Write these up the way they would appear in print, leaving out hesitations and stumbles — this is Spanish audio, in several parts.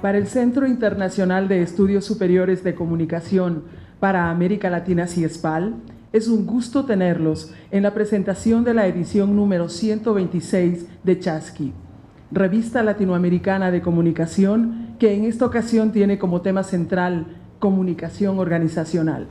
Para el Centro Internacional de Estudios Superiores de Comunicación para América Latina, CIESPAL, es un gusto tenerlos en la presentación de la edición número 126 de Chasqui, revista latinoamericana de comunicación que en esta ocasión tiene como tema central comunicación organizacional.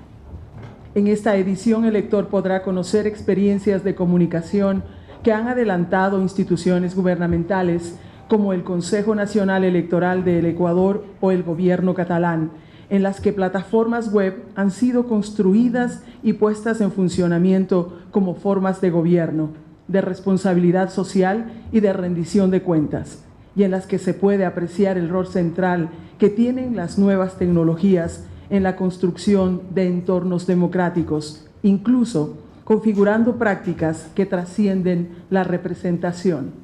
En esta edición el lector podrá conocer experiencias de comunicación que han adelantado instituciones gubernamentales como el Consejo Nacional Electoral del Ecuador o el gobierno catalán, en las que plataformas web han sido construidas y puestas en funcionamiento como formas de gobierno, de responsabilidad social y de rendición de cuentas, y en las que se puede apreciar el rol central que tienen las nuevas tecnologías en la construcción de entornos democráticos, incluso configurando prácticas que trascienden la representación.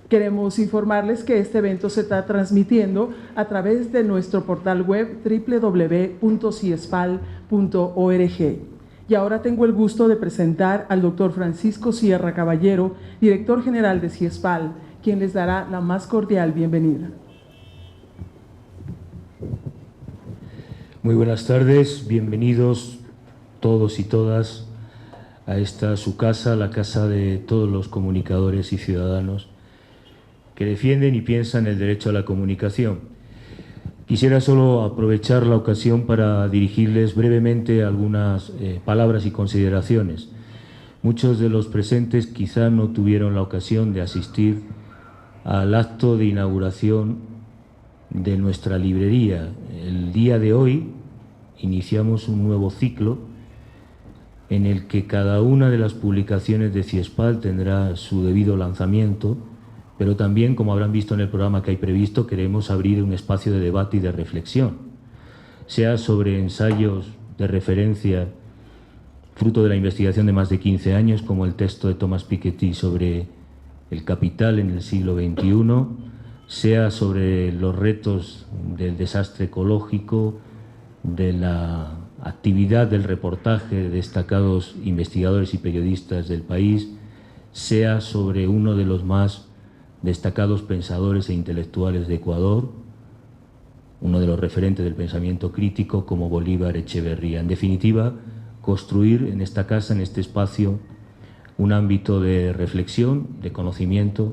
Queremos informarles que este evento se está transmitiendo a través de nuestro portal web www.ciespal.org. Y ahora tengo el gusto de presentar al doctor Francisco Sierra Caballero, director general de CIESPAL, quien les dará la más cordial bienvenida. Muy buenas tardes, bienvenidos todos y todas a esta su casa, la casa de todos los comunicadores y ciudadanos que defienden y piensan el derecho a la comunicación. Quisiera solo aprovechar la ocasión para dirigirles brevemente algunas palabras y consideraciones. Muchos de los presentes quizá no tuvieron la ocasión de asistir al acto de inauguración de nuestra librería. El día de hoy iniciamos un nuevo ciclo en el que cada una de las publicaciones de CIESPAL tendrá su debido lanzamiento, pero también, como habrán visto en el programa que hay previsto, queremos abrir un espacio de debate y de reflexión, sea sobre ensayos de referencia fruto de la investigación de más de 15 años, como el texto de Thomas Piketty sobre el capital en el siglo XXI, sea sobre los retos del desastre ecológico, de la actividad del reportaje de destacados investigadores y periodistas del país, sea sobre uno de los más destacados pensadores e intelectuales de Ecuador, uno de los referentes del pensamiento crítico como Bolívar Echeverría. En definitiva, construir en esta casa, en este espacio, un ámbito de reflexión, de conocimiento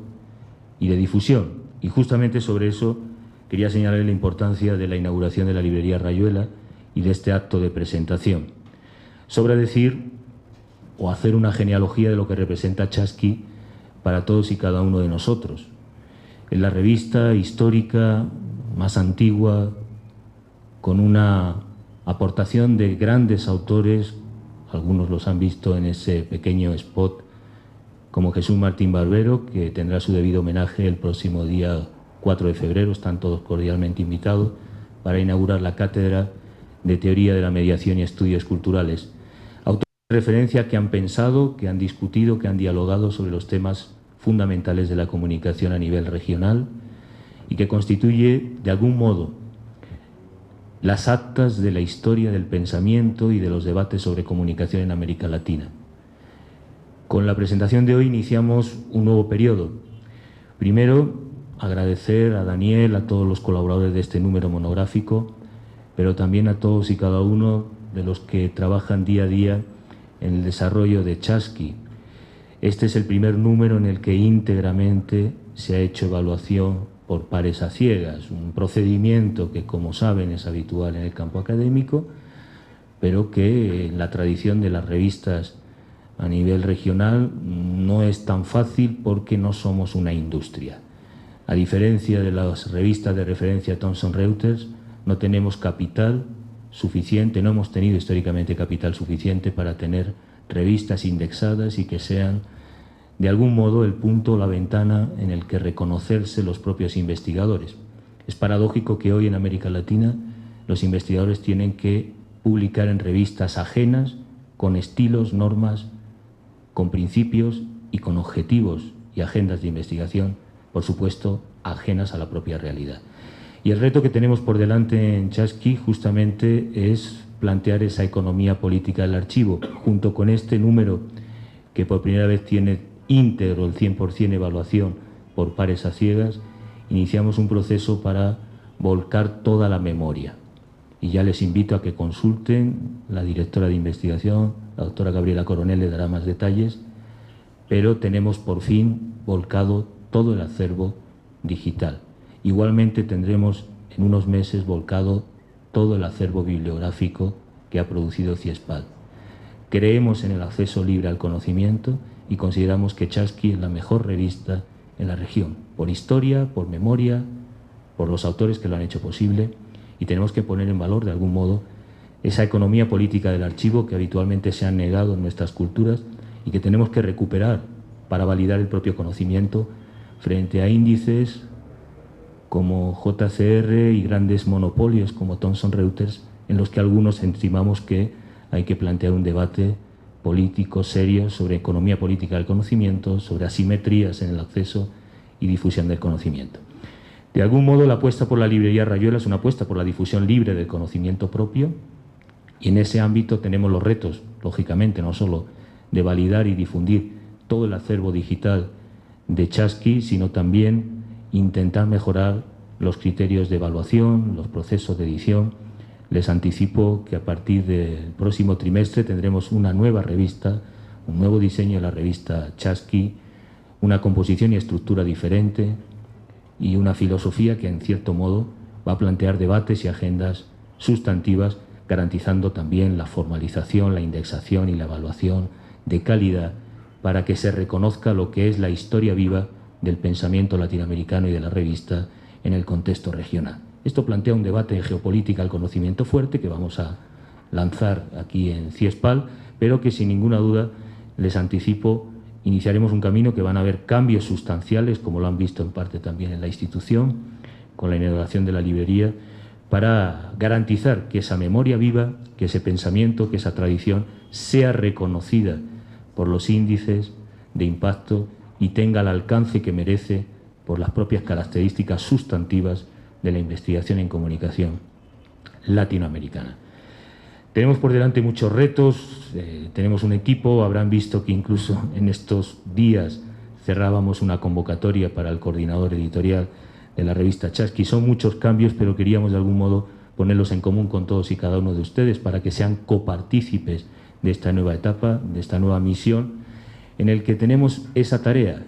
y de difusión. Y justamente sobre eso quería señalar la importancia de la inauguración de la librería Rayuela y de este acto de presentación. Sobra decir o hacer una genealogía de lo que representa Chasqui para todos y cada uno de nosotros. Es la revista histórica más antigua, con una aportación de grandes autores, algunos los han visto en ese pequeño spot, como Jesús Martín Barbero, que tendrá su debido homenaje el próximo día 4 de febrero, están todos cordialmente invitados, para inaugurar la Cátedra de Teoría de la Mediación y Estudios Culturales. Autores de referencia que han pensado, que han discutido, que han dialogado sobre los temas fundamentales de la comunicación a nivel regional y que constituye, de algún modo, las actas de la historia del pensamiento y de los debates sobre comunicación en América Latina. Con la presentación de hoy iniciamos un nuevo periodo. Primero, agradecer a Daniel, a todos los colaboradores de este número monográfico, pero también a todos y cada uno de los que trabajan día a día en el desarrollo de Chasqui. Este es el primer número en el que íntegramente se ha hecho evaluación por pares a ciegas, un procedimiento que, como saben, es habitual en el campo académico, pero que en la tradición de las revistas a nivel regional no es tan fácil porque no somos una industria. A diferencia de las revistas de referencia Thomson Reuters, no tenemos capital suficiente, no hemos tenido históricamente capital suficiente para tener revistas indexadas y que sean de algún modo el punto o la ventana en el que reconocerse los propios investigadores. Es paradójico que hoy en América Latina los investigadores tienen que publicar en revistas ajenas, con estilos, normas, con principios y con objetivos y agendas de investigación, por supuesto, ajenas a la propia realidad. Y el reto que tenemos por delante en Chasqui justamente es plantear esa economía política del archivo, junto con este número que por primera vez tiene íntegro el 100% evaluación por pares a ciegas. Iniciamos un proceso para volcar toda la memoria. Y ya les invito a que consulten, la directora de investigación, la doctora Gabriela Coronel, le dará más detalles, pero tenemos por fin volcado todo el acervo digital. Igualmente tendremos en unos meses volcado todo el acervo bibliográfico que ha producido CIESPAL. Creemos en el acceso libre al conocimiento y consideramos que Chasqui es la mejor revista en la región, por historia, por memoria, por los autores que lo han hecho posible, y tenemos que poner en valor de algún modo esa economía política del archivo que habitualmente se ha negado en nuestras culturas y que tenemos que recuperar para validar el propio conocimiento frente a índices como JCR y grandes monopolios como Thomson Reuters, en los que algunos estimamos que hay que plantear un debate político serio sobre economía política del conocimiento, sobre asimetrías en el acceso y difusión del conocimiento. De algún modo, la apuesta por la librería Rayuela es una apuesta por la difusión libre del conocimiento propio, y en ese ámbito tenemos los retos, lógicamente, no solo de validar y difundir todo el acervo digital de Chasqui, sino también intentar mejorar los criterios de evaluación, los procesos de edición. Les anticipo que a partir del próximo trimestre tendremos una nueva revista, un nuevo diseño de la revista Chasqui, una composición y estructura diferente y una filosofía que, en cierto modo, va a plantear debates y agendas sustantivas, garantizando también la formalización, la indexación y la evaluación de calidad para que se reconozca lo que es la historia viva del pensamiento latinoamericano y de la revista en el contexto regional. Esto plantea un debate de geopolítica al conocimiento fuerte que vamos a lanzar aquí en CIESPAL, pero que sin ninguna duda, les anticipo, iniciaremos un camino que van a haber cambios sustanciales, como lo han visto en parte también en la institución, con la inauguración de la librería, para garantizar que esa memoria viva, que ese pensamiento, que esa tradición sea reconocida por los índices de impacto y tenga el alcance que merece por las propias características sustantivas de la investigación en comunicación latinoamericana. Tenemos por delante muchos retos, tenemos un equipo, habrán visto que incluso en estos días cerrábamos una convocatoria para el coordinador editorial de la revista Chasqui. Son muchos cambios, pero queríamos de algún modo ponerlos en común con todos y cada uno de ustedes para que sean copartícipes de esta nueva etapa, de esta nueva misión, en el que tenemos esa tarea.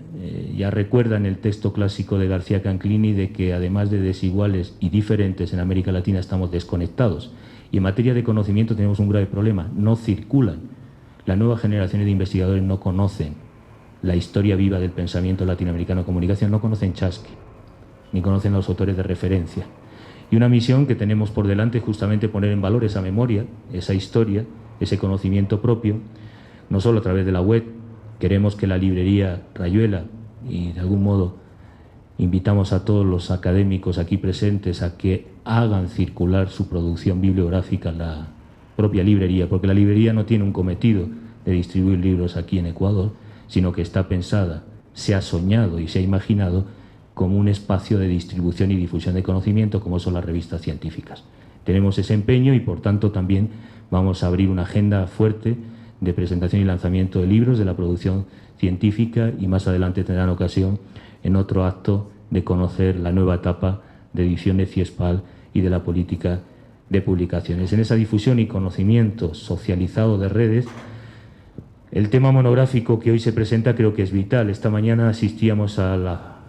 Ya recuerdan el texto clásico de García Canclini de que además de desiguales y diferentes en América Latina estamos desconectados. Y en materia de conocimiento tenemos un grave problema, no circulan. Las nuevas generaciones de investigadores no conocen la historia viva del pensamiento latinoamericano de comunicación, no conocen Chasqui, ni conocen a los autores de referencia. Y una misión que tenemos por delante es justamente poner en valor esa memoria, esa historia, ese conocimiento propio, no solo a través de la web. Queremos que la librería Rayuela, y de algún modo invitamos a todos los académicos aquí presentes a que hagan circular su producción bibliográfica en la propia librería, porque la librería no tiene un cometido de distribuir libros aquí en Ecuador, sino que está pensada, se ha soñado y se ha imaginado como un espacio de distribución y difusión de conocimiento, como son las revistas científicas. Tenemos ese empeño y, por tanto, también vamos a abrir una agenda fuerte de presentación y lanzamiento de libros de la producción científica, y más adelante tendrán ocasión en otro acto de conocer la nueva etapa de ediciones CIESPAL y de la política de publicaciones. En esa difusión y conocimiento socializado de redes, el tema monográfico que hoy se presenta creo que es vital. Esta mañana asistíamos al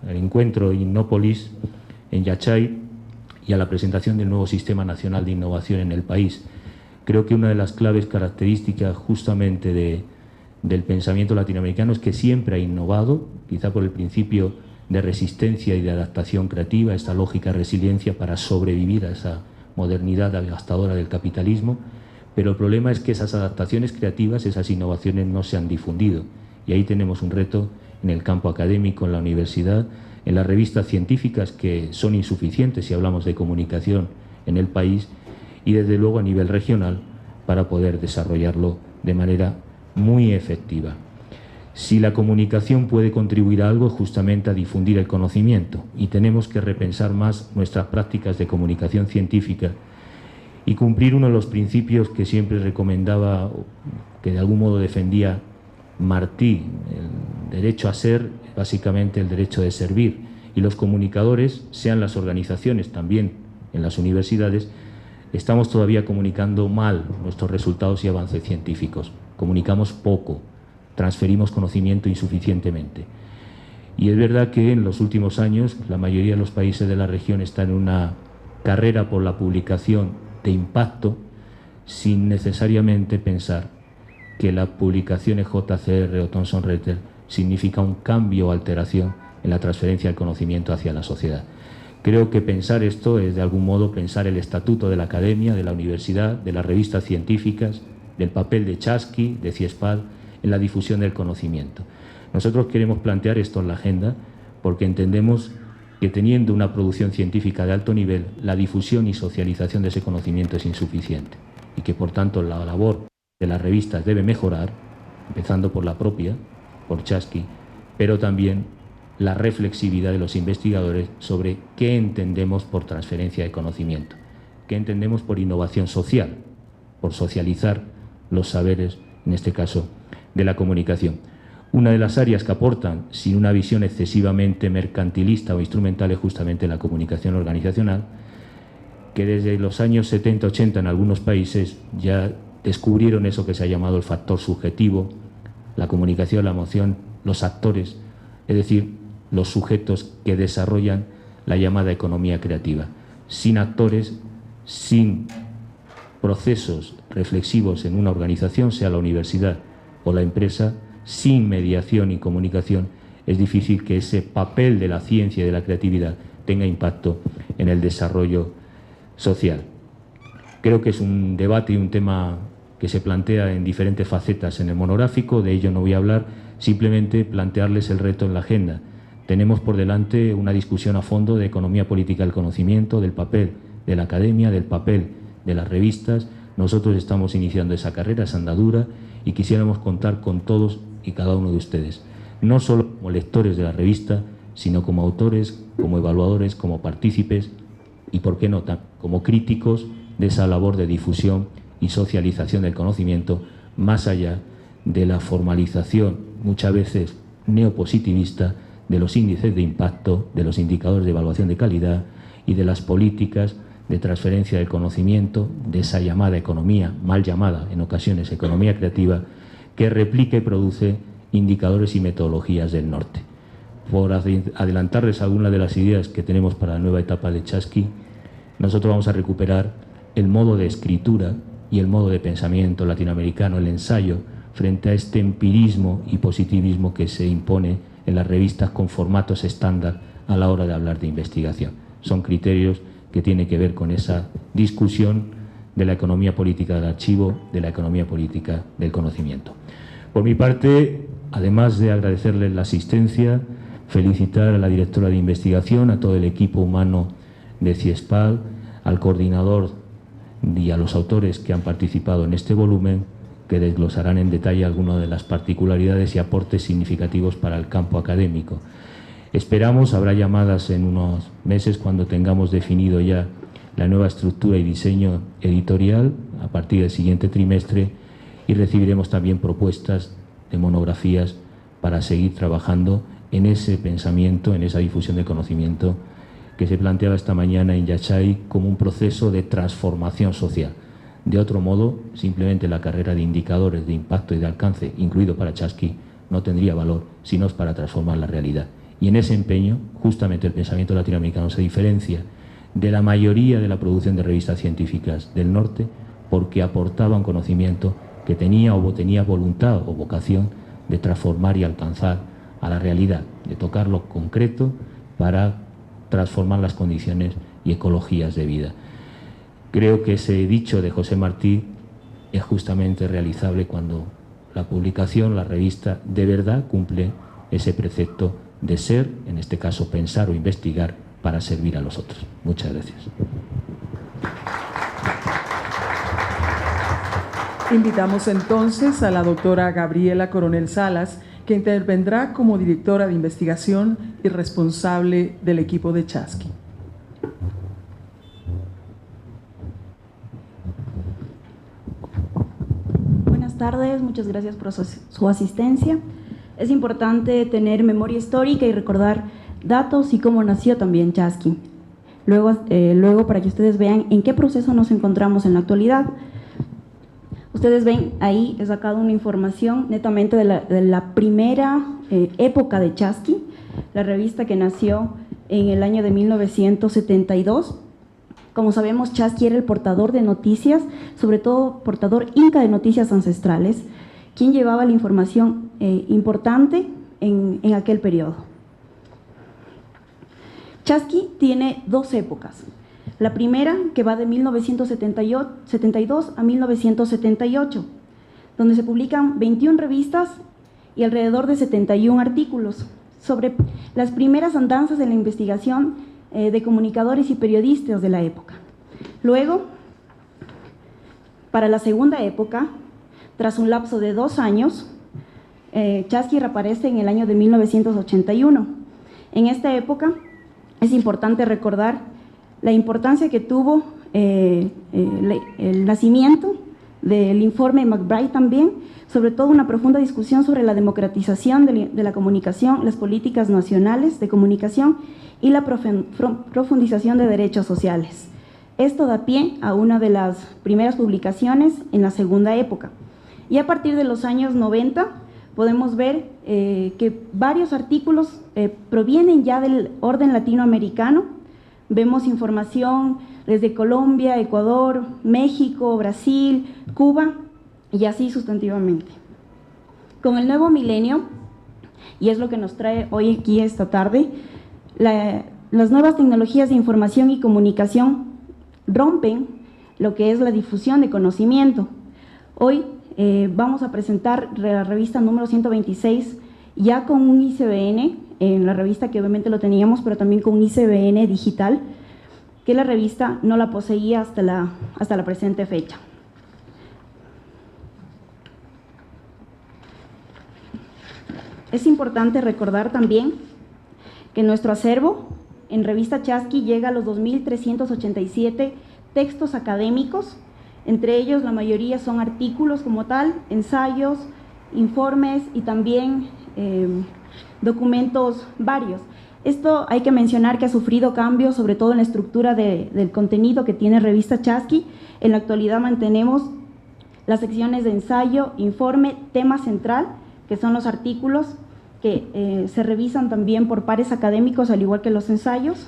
encuentro Innópolis en Yachay y a la presentación del nuevo Sistema Nacional de Innovación en el país. Creo que una de las claves características justamente del pensamiento latinoamericano es que siempre ha innovado, quizá por el principio de resistencia y de adaptación creativa, esta lógica de resiliencia para sobrevivir a esa modernidad devastadora del capitalismo, pero el problema es que esas adaptaciones creativas, esas innovaciones no se han difundido, y ahí tenemos un reto en el campo académico, en la universidad, en las revistas científicas, que son insuficientes si hablamos de comunicación en el país, y desde luego a nivel regional para poder desarrollarlo de manera muy efectiva. Si la comunicación puede contribuir a algo, justamente a difundir el conocimiento, y tenemos que repensar más nuestras prácticas de comunicación científica y cumplir uno de los principios que siempre recomendaba, que de algún modo defendía Martí, el derecho a ser, básicamente el derecho de servir, y los comunicadores, sean las organizaciones también en las universidades, estamos todavía comunicando mal nuestros resultados y avances científicos. Comunicamos poco, transferimos conocimiento insuficientemente. Y es verdad que en los últimos años la mayoría de los países de la región están en una carrera por la publicación de impacto sin necesariamente pensar que la publicación en JCR o Thomson Reuters significa un cambio o alteración en la transferencia del conocimiento hacia la sociedad. Creo que pensar esto es de algún modo pensar el estatuto de la academia, de la universidad, de las revistas científicas, del papel de Chasky, de CIESPAL en la difusión del conocimiento. Nosotros queremos plantear esto en la agenda porque entendemos que teniendo una producción científica de alto nivel, la difusión y socialización de ese conocimiento es insuficiente y que por tanto la labor de las revistas debe mejorar, empezando por la propia, por Chasky, pero también la reflexividad de los investigadores sobre qué entendemos por transferencia de conocimiento, qué entendemos por innovación social, por socializar los saberes, en este caso, de la comunicación. Una de las áreas que aportan, sin una visión excesivamente mercantilista o instrumental, es justamente la comunicación organizacional, que desde los años 70-80 en algunos países ya descubrieron eso que se ha llamado el factor subjetivo, la comunicación, la emoción, los actores, es decir, los sujetos que desarrollan la llamada economía creativa. Sin actores, sin procesos reflexivos en una organización, sea la universidad o la empresa, sin mediación y comunicación, es difícil que ese papel de la ciencia y de la creatividad tenga impacto en el desarrollo social. Creo que es un debate y un tema que se plantea en diferentes facetas en el monográfico, de ello no voy a hablar, simplemente plantearles el reto en la agenda. Tenemos por delante una discusión a fondo de economía política del conocimiento, del papel de la academia, del papel de las revistas. Nosotros estamos iniciando esa carrera, esa andadura, y quisiéramos contar con todos y cada uno de ustedes, no solo como lectores de la revista, sino como autores, como evaluadores, como partícipes y, por qué no, como críticos de esa labor de difusión y socialización del conocimiento, más allá de la formalización, muchas veces neopositivista, de los índices de impacto, de los indicadores de evaluación de calidad y de las políticas de transferencia del conocimiento, de esa llamada economía, mal llamada en ocasiones economía creativa, que replica y produce indicadores y metodologías del norte. Por adelantarles algunas de las ideas que tenemos para la nueva etapa de Chasky, nosotros vamos a recuperar el modo de escritura y el modo de pensamiento latinoamericano, el ensayo, frente a este empirismo y positivismo que se impone en las revistas con formatos estándar a la hora de hablar de investigación. Son criterios que tienen que ver con esa discusión de la economía política del archivo, de la economía política del conocimiento. Por mi parte, además de agradecerles la asistencia, felicitar a la directora de investigación, a todo el equipo humano de CIESPAL, al coordinador y a los autores que han participado en este volumen, que desglosarán en detalle algunas de las particularidades y aportes significativos para el campo académico. Esperamos, habrá llamadas en unos meses cuando tengamos definido ya la nueva estructura y diseño editorial a partir del siguiente trimestre, y recibiremos también propuestas de monografías para seguir trabajando en ese pensamiento, en esa difusión de conocimiento que se planteaba esta mañana en Yachay como un proceso de transformación social. De otro modo, simplemente la carrera de indicadores de impacto y de alcance, incluido para Chasky, no tendría valor si no es para transformar la realidad. Y en ese empeño, justamente el pensamiento latinoamericano se diferencia de la mayoría de la producción de revistas científicas del norte porque aportaba un conocimiento que tenía voluntad o vocación de transformar y alcanzar a la realidad, de tocar lo concreto para transformar las condiciones y ecologías de vida. Creo que ese dicho de José Martí es justamente realizable cuando la publicación, la revista, de verdad cumple ese precepto de ser, en este caso pensar o investigar para servir a los otros. Muchas gracias. Invitamos entonces a la doctora Gabriela Coronel Salas, que intervendrá como directora de investigación y responsable del equipo de Chasky. Buenas tardes, muchas gracias por su asistencia. Es importante tener memoria histórica y recordar datos y cómo nació también Chasky. luego para que ustedes vean en qué proceso nos encontramos en la actualidad. Ustedes ven ahí, he sacado una información netamente de la primera época de Chasqui, la revista que nació en el año de 1972. Como sabemos, Chasqui era el portador de noticias, sobre todo portador inca de noticias ancestrales, quien llevaba la información importante en aquel periodo. Chasqui tiene dos épocas. La primera, que va de 1972 a 1978, donde se publican 21 revistas y alrededor de 71 artículos sobre las primeras andanzas de la investigación de comunicadores y periodistas de la época. Luego, para la segunda época, tras un lapso de 2 años, Chasqui reaparece en el año de 1981. En esta época es importante recordar la importancia que tuvo el nacimiento del informe McBride también, sobre todo una profunda discusión sobre la democratización de la comunicación, las políticas nacionales de comunicación y la profundización de derechos sociales. Esto da pie a una de las primeras publicaciones en la segunda época. Y a partir de los años 90 podemos ver que varios artículos provienen ya del orden latinoamericano. Vemos información desde Colombia, Ecuador, México, Brasil, Cuba y así sustantivamente. Con el nuevo milenio, y es lo que nos trae hoy aquí esta tarde, las nuevas tecnologías de información y comunicación rompen lo que es la difusión de conocimiento. Hoy vamos a presentar la revista número 126 ya con un ICBN, en la revista que obviamente lo teníamos, pero también con un ICBN digital, que la revista no la poseía hasta la presente fecha. Es importante recordar también que nuestro acervo en Revista Chasqui llega a los 2.387 textos académicos, entre ellos la mayoría son artículos como tal, ensayos, informes y también documentos varios. Esto hay que mencionar que ha sufrido cambios, sobre todo en la estructura del contenido que tiene Revista Chasqui. En la actualidad mantenemos las secciones de ensayo, informe, tema central, que son los artículos que se revisan también por pares académicos, al igual que los ensayos.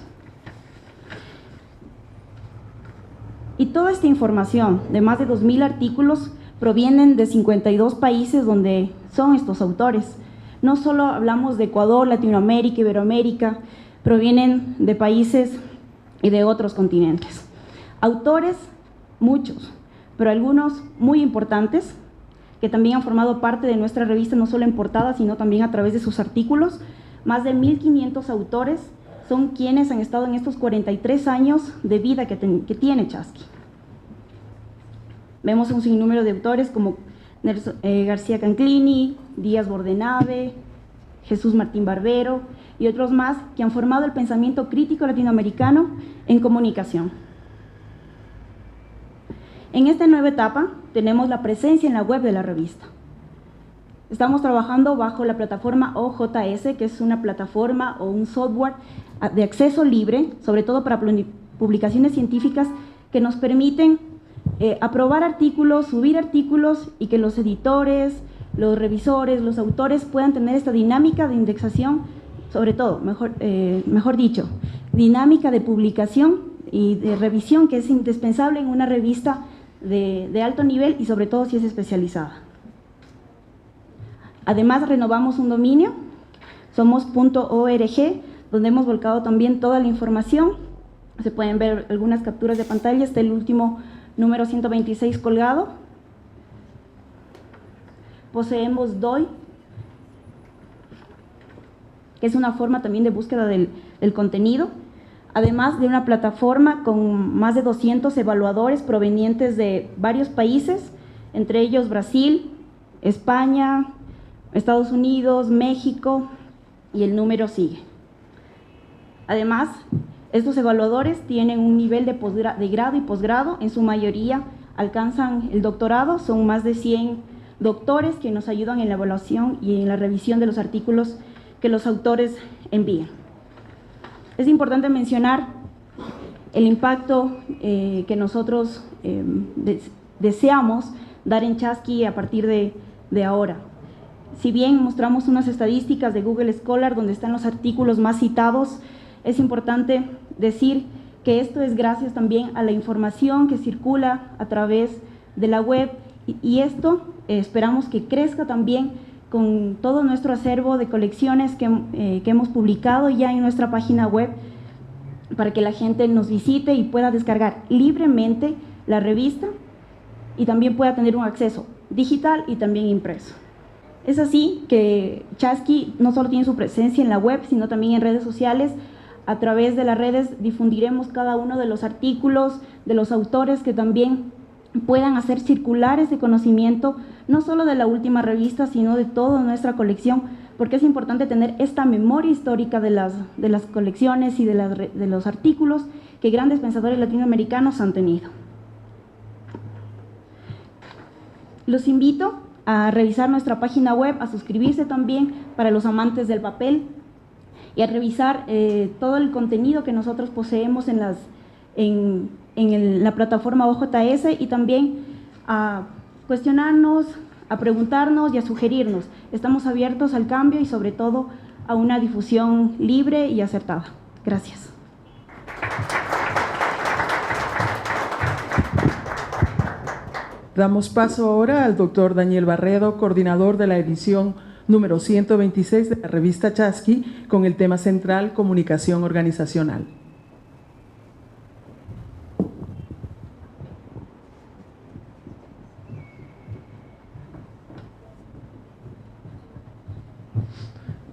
Y toda esta información, de más de 2.000 artículos, provienen de 52 países donde son estos autores. No solo hablamos de Ecuador, Latinoamérica, Iberoamérica, provienen de países y de otros continentes. Autores, muchos, pero algunos muy importantes, que también han formado parte de nuestra revista, no solo en portada, sino también a través de sus artículos. Más de 1.500 autores son quienes han estado en estos 43 años de vida que tiene Chasqui. Vemos un sinnúmero de autores como García Canclini, Díaz Bordenave, Jesús Martín Barbero y otros más que han formado el pensamiento crítico latinoamericano en comunicación. En esta nueva etapa tenemos la presencia en la web de la revista. Estamos trabajando bajo la plataforma OJS, que es una plataforma o un software de acceso libre, sobre todo para publicaciones científicas que nos permiten aprobar artículos, subir artículos y que los editores, los revisores, los autores puedan tener esta dinámica de indexación, sobre todo, mejor dicho, dinámica de publicación y de revisión que es indispensable en una revista de alto nivel y sobre todo si es especializada. Además, renovamos un dominio, somos.org, donde hemos volcado también toda la información. Se pueden ver algunas capturas de pantalla, está el último número 126 colgado. Poseemos DOI, que es una forma también de búsqueda del contenido, además de una plataforma con más de 200 evaluadores provenientes de varios países, entre ellos Brasil, España, Estados Unidos, México, y el número sigue. Además, estos evaluadores tienen un nivel de grado y posgrado, en su mayoría alcanzan el doctorado, son más de 100 doctores que nos ayudan en la evaluación y en la revisión de los artículos que los autores envían. Es importante mencionar el impacto que nosotros deseamos dar en Chasqui a partir de ahora. Si bien mostramos unas estadísticas de Google Scholar donde están los artículos más citados, es importante decir que esto es gracias también a la información que circula a través de la web y esto esperamos que crezca también con todo nuestro acervo de colecciones que hemos publicado ya en nuestra página web para que la gente nos visite y pueda descargar libremente la revista y también pueda tener un acceso digital y también impreso. Es así que Chasqui no solo tiene su presencia en la web, sino también en redes sociales. A través de las redes difundiremos cada uno de los artículos, de los autores que también puedan hacer circular ese conocimiento, no solo de la última revista, sino de toda nuestra colección, porque es importante tener esta memoria histórica de las colecciones y de los artículos que grandes pensadores latinoamericanos han tenido. Los invito a revisar nuestra página web, a suscribirse también para los amantes del papel y a revisar todo el contenido que nosotros poseemos en la plataforma OJS y también a cuestionarnos, a preguntarnos y a sugerirnos. Estamos abiertos al cambio y sobre todo a una difusión libre y acertada. Gracias. Damos paso ahora al doctor Daniel Barredo, coordinador de la edición número 126 de la revista Chasqui, con el tema central Comunicación Organizacional.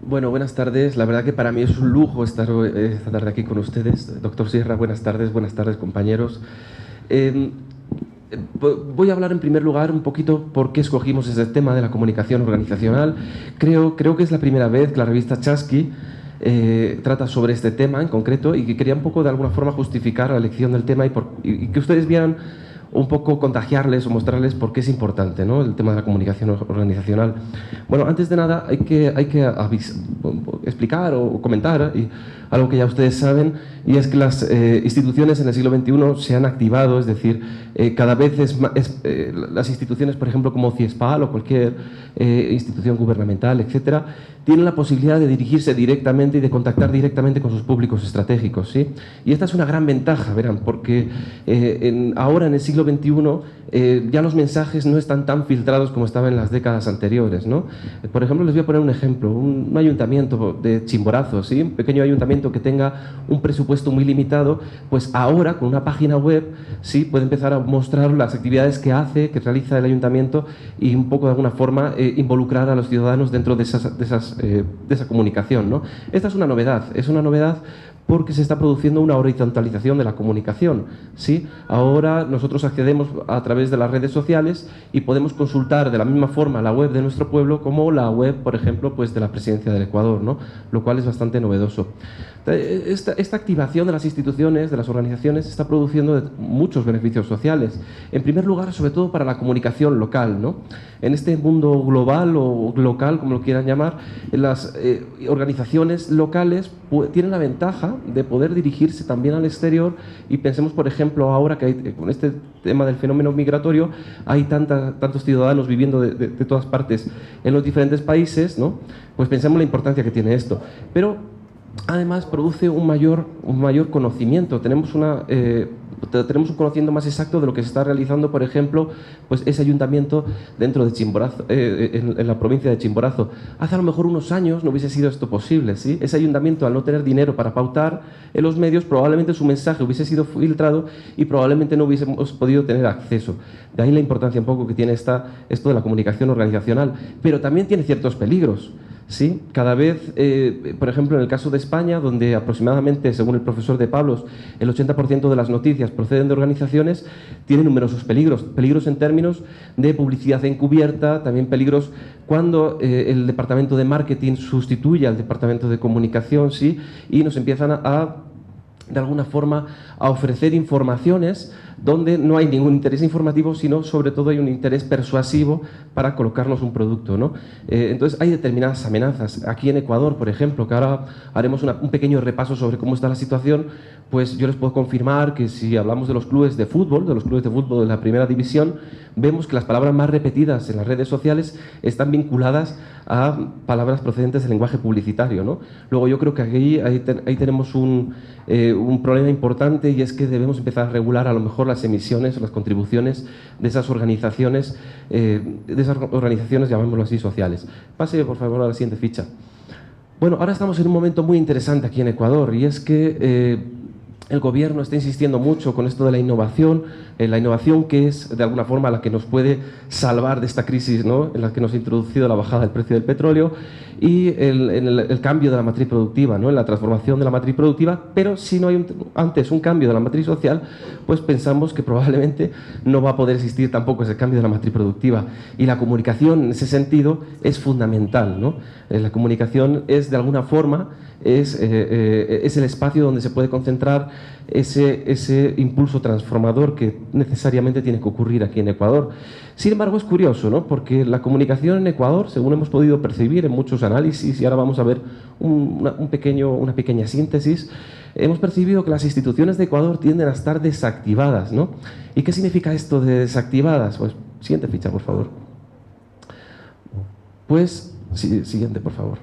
Bueno, buenas tardes. La verdad que para mí es un lujo estar esta tarde aquí con ustedes. Doctor Sierra, buenas tardes compañeros. Voy a hablar en primer lugar un poquito por qué escogimos ese tema de la comunicación organizacional. Creo que es la primera vez que la revista Chasqui trata sobre este tema en concreto y que quería un poco de alguna forma justificar la elección del tema y que ustedes vieran un poco, contagiarles o mostrarles por qué es importante, ¿no?, el tema de la comunicación organizacional. Bueno, antes de nada hay que explicar o comentar algo que ya ustedes saben, y es que las instituciones en el siglo XXI se han activado, es decir, cada vez las instituciones, por ejemplo, como CIESPAL o cualquier institución gubernamental, etcétera, tienen la posibilidad de dirigirse directamente y de contactar directamente con sus públicos estratégicos, ¿sí? Y esta es una gran ventaja, verán, porque ahora en el siglo XXI ya los mensajes no están tan filtrados como estaban en las décadas anteriores, ¿no? Por ejemplo, les voy a poner un ejemplo, un ayuntamiento de Chimborazo, ¿sí?, un pequeño ayuntamiento que tenga un presupuesto muy limitado, pues ahora con una página web, sí, puede empezar a mostrar las actividades que realiza el ayuntamiento y un poco de alguna forma involucrar a los ciudadanos dentro de esa comunicación, ¿no? Esta es una novedad porque se está produciendo una horizontalización de la comunicación, ¿sí? Ahora nosotros accedemos a través de las redes sociales y podemos consultar de la misma forma la web de nuestro pueblo como la web, por ejemplo, pues de la Presidencia del Ecuador, ¿no?, lo cual es bastante novedoso. Esta activación de las instituciones, de las organizaciones, está produciendo muchos beneficios sociales. En primer lugar, sobre todo para la comunicación local, ¿no? En este mundo global o local, como lo quieran llamar, las organizaciones locales tienen la ventaja de poder dirigirse también al exterior y pensemos, por ejemplo, ahora que con este tema del fenómeno migratorio hay tantos ciudadanos viviendo de todas partes en los diferentes países, ¿no? Pues pensemos la importancia que tiene esto. Pero además produce un mayor conocimiento. Tenemos un conocimiento más exacto de lo que se está realizando, por ejemplo, pues ese ayuntamiento dentro de Chimborazo, en la provincia de Chimborazo. Hace a lo mejor unos años no hubiese sido esto posible, ¿sí? Ese ayuntamiento, al no tener dinero para pautar en los medios, probablemente su mensaje hubiese sido filtrado y probablemente no hubiésemos podido tener acceso. De ahí la importancia un poco que tiene esto de la comunicación organizacional. Pero también tiene ciertos peligros, ¿sí? Cada vez, por ejemplo, en el caso de España, donde aproximadamente, según el profesor de Pablos, el 80% de las noticias proceden de organizaciones, tiene numerosos peligros. Peligros en términos de publicidad encubierta, también peligros cuando el departamento de marketing sustituye al departamento de comunicación, ¿sí?, y nos empiezan de alguna forma a ofrecer informaciones donde no hay ningún interés informativo, sino sobre todo hay un interés persuasivo para colocarnos un producto, ¿no? Entonces hay determinadas amenazas. Aquí en Ecuador, por ejemplo, que ahora haremos un pequeño repaso sobre cómo está la situación, pues yo les puedo confirmar que si hablamos de los clubes de fútbol, de la primera división, vemos que las palabras más repetidas en las redes sociales están vinculadas a palabras procedentes del lenguaje publicitario, ¿no? Luego yo creo que ahí tenemos un problema importante, y es que debemos empezar a regular a lo mejor las emisiones o las contribuciones de esas organizaciones, llamémoslo así, sociales. Pase por favor a la siguiente ficha. Bueno, ahora estamos en un momento muy interesante aquí en Ecuador, y es que el gobierno está insistiendo mucho con esto de la innovación que es de alguna forma la que nos puede salvar de esta crisis, ¿no?, en la que nos ha introducido la bajada del precio del petróleo, y el cambio de la matriz productiva, ¿no?, en la transformación de la matriz productiva. Pero si no hay antes un cambio de la matriz social, pues pensamos que probablemente no va a poder existir tampoco ese cambio de la matriz productiva, y la comunicación en ese sentido es fundamental, ¿no? La comunicación es de alguna forma es el espacio donde se puede concentrar ese impulso transformador que necesariamente tiene que ocurrir aquí en Ecuador. Sin embargo, es curioso, ¿no?, porque la comunicación en Ecuador, según hemos podido percibir en muchos análisis, y ahora vamos a ver una pequeña síntesis, hemos percibido que las instituciones de Ecuador tienden a estar desactivadas, ¿no? ¿Y qué significa esto de desactivadas? Pues, siguiente ficha, por favor. Pues, siguiente, por favor.